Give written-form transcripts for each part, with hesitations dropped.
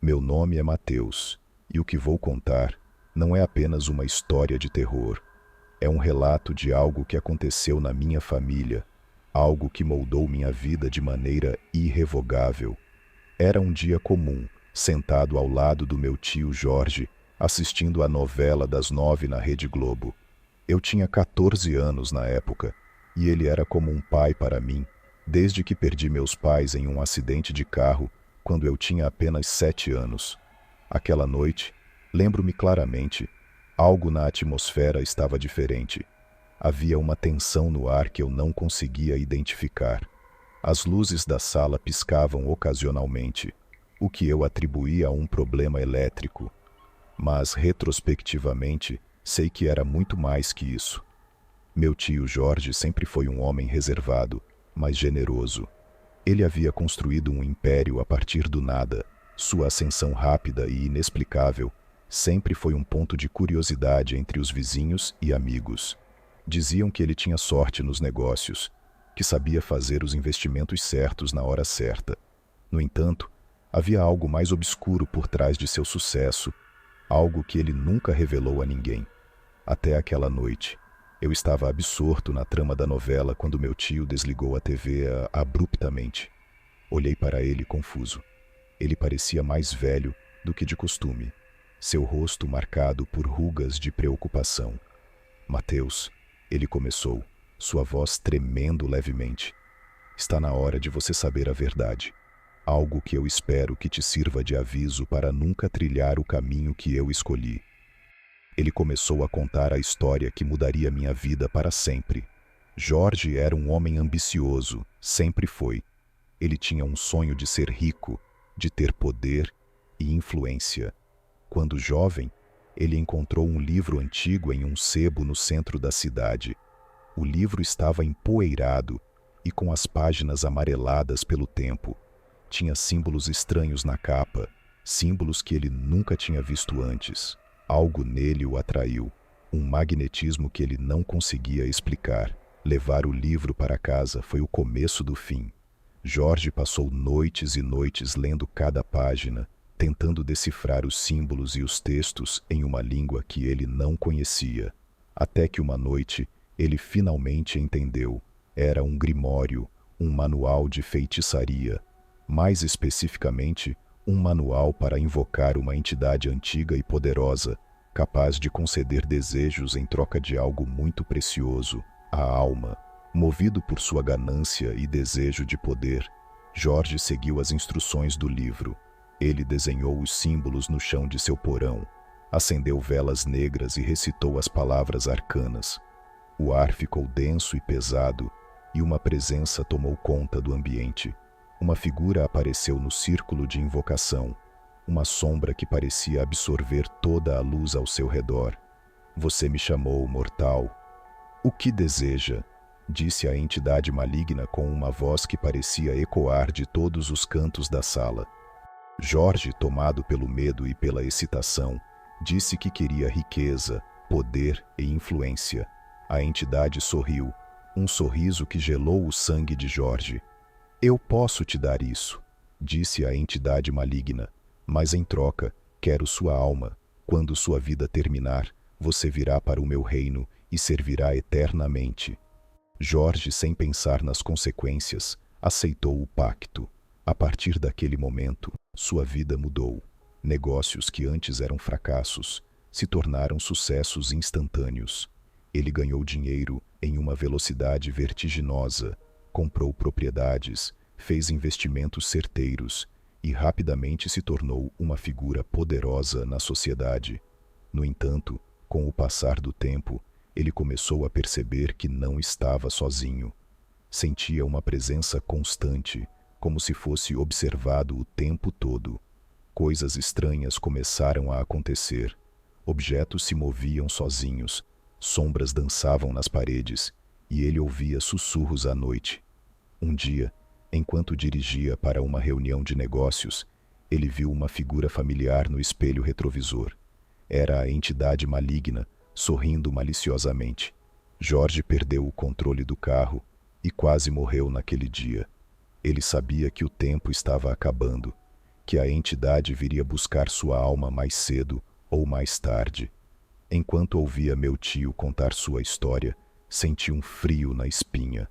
Meu nome é Mateus, e o que vou contar não é apenas uma história de terror. É um relato de algo que aconteceu na minha família, algo que moldou minha vida de maneira irrevogável. Era um dia comum, sentado ao lado do meu tio Jorge, assistindo a novela das 9 na Rede Globo. Eu tinha 14 anos na época, e ele era como um pai para mim, desde que perdi meus pais em um acidente de carro, quando eu tinha apenas 7 anos. Aquela noite, lembro-me claramente, algo na atmosfera estava diferente. Havia uma tensão no ar que eu não conseguia identificar. As luzes da sala piscavam ocasionalmente, o que eu atribuía a um problema elétrico. Mas, retrospectivamente, sei que era muito mais que isso. Meu tio Jorge sempre foi um homem reservado, mas generoso. Ele havia construído um império a partir do nada. Sua ascensão rápida e inexplicável sempre foi um ponto de curiosidade entre os vizinhos e amigos. Diziam que ele tinha sorte nos negócios, que sabia fazer os investimentos certos na hora certa. No entanto, havia algo mais obscuro por trás de seu sucesso, algo que ele nunca revelou a ninguém. Até aquela noite, eu estava absorto na trama da novela quando meu tio desligou a TV abruptamente. Olhei para ele confuso. Ele parecia mais velho do que de costume, seu rosto marcado por rugas de preocupação. Mateus, ele começou, sua voz tremendo levemente. Está na hora de você saber a verdade. Algo que eu espero que te sirva de aviso para nunca trilhar o caminho que eu escolhi. Ele começou a contar a história que mudaria minha vida para sempre. Jorge era um homem ambicioso, sempre foi. Ele tinha um sonho de ser rico, de ter poder e influência. Quando jovem, ele encontrou um livro antigo em um sebo no centro da cidade. O livro estava empoeirado e com as páginas amareladas pelo tempo. Tinha símbolos estranhos na capa, símbolos que ele nunca tinha visto antes. Algo nele o atraiu, um magnetismo que ele não conseguia explicar. Levar o livro para casa foi o começo do fim. Jorge passou noites e noites lendo cada página, tentando decifrar os símbolos e os textos em uma língua que ele não conhecia. Até que uma noite, ele finalmente entendeu. Era um grimório, um manual de feitiçaria. Mais especificamente, um manual para invocar uma entidade antiga e poderosa, capaz de conceder desejos em troca de algo muito precioso, a alma. Movido por sua ganância e desejo de poder, Jorge seguiu as instruções do livro. Ele desenhou os símbolos no chão de seu porão, acendeu velas negras e recitou as palavras arcanas. O ar ficou denso e pesado, e uma presença tomou conta do ambiente. Uma figura apareceu no círculo de invocação, uma sombra que parecia absorver toda a luz ao seu redor. Você me chamou, mortal. O que deseja? Disse a entidade maligna com uma voz que parecia ecoar de todos os cantos da sala. Jorge, tomado pelo medo e pela excitação, disse que queria riqueza, poder e influência. A entidade sorriu, um sorriso que gelou o sangue de Jorge. Eu posso te dar isso, disse a entidade maligna, mas em troca, quero sua alma. Quando sua vida terminar, você virá para o meu reino e servirá eternamente. Jorge, sem pensar nas consequências, aceitou o pacto. A partir daquele momento, sua vida mudou. Negócios que antes eram fracassos se tornaram sucessos instantâneos. Ele ganhou dinheiro em uma velocidade vertiginosa, comprou propriedades, fez investimentos certeiros e rapidamente se tornou uma figura poderosa na sociedade. No entanto, com o passar do tempo, ele começou a perceber que não estava sozinho. Sentia uma presença constante, como se fosse observado o tempo todo. Coisas estranhas começaram a acontecer. Objetos se moviam sozinhos, sombras dançavam nas paredes, e ele ouvia sussurros à noite. Um dia, enquanto dirigia para uma reunião de negócios, ele viu uma figura familiar no espelho retrovisor. Era a entidade maligna, sorrindo maliciosamente. Jorge perdeu o controle do carro e quase morreu naquele dia. Ele sabia que o tempo estava acabando. que a entidade viria buscar sua alma mais cedo ou mais tarde. Enquanto ouvia meu tio contar sua história, senti um frio na espinha.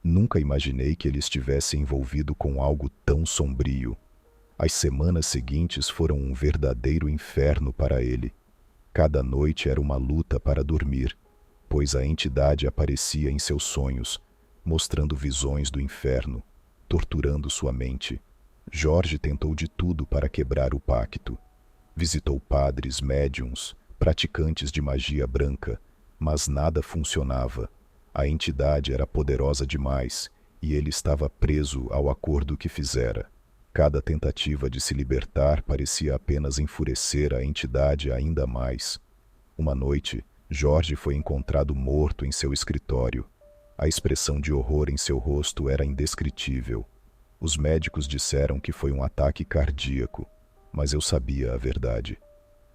Nunca imaginei que ele estivesse envolvido com algo tão sombrio. As semanas seguintes foram um verdadeiro inferno para ele. Cada noite era uma luta para dormir, pois a entidade aparecia em seus sonhos, mostrando visões do inferno, torturando sua mente. Jorge tentou de tudo para quebrar o pacto. Visitou padres, médiuns, praticantes de magia branca, mas nada funcionava. A entidade era poderosa demais e ele estava preso ao acordo que fizera. Cada tentativa de se libertar parecia apenas enfurecer a entidade ainda mais. Uma noite, Jorge foi encontrado morto em seu escritório. A expressão de horror em seu rosto era indescritível. Os médicos disseram que foi um ataque cardíaco, mas eu sabia a verdade.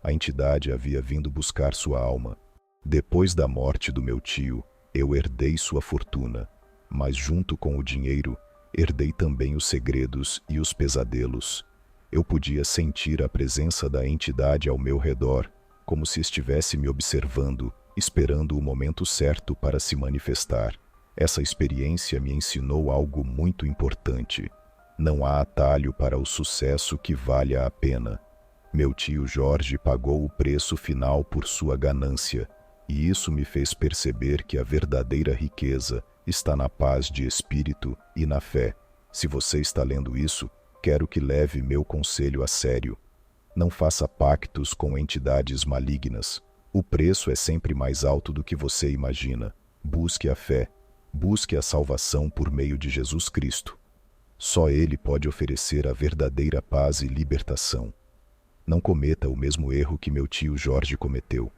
A entidade havia vindo buscar sua alma. Depois da morte do meu tio, eu herdei sua fortuna, mas junto com o dinheiro, herdei também os segredos e os pesadelos. Eu podia sentir a presença da entidade ao meu redor, como se estivesse me observando, esperando o momento certo para se manifestar. Essa experiência me ensinou algo muito importante. Não há atalho para o sucesso que valha a pena. Meu tio Jorge pagou o preço final por sua ganância, e isso me fez perceber que a verdadeira riqueza está na paz de espírito e na fé. Se você está lendo isso, quero que leve meu conselho a sério. Não faça pactos com entidades malignas. O preço é sempre mais alto do que você imagina. Busque a fé. Busque a salvação por meio de Jesus Cristo. Só Ele pode oferecer a verdadeira paz e libertação. Não cometa o mesmo erro que meu tio Jorge cometeu.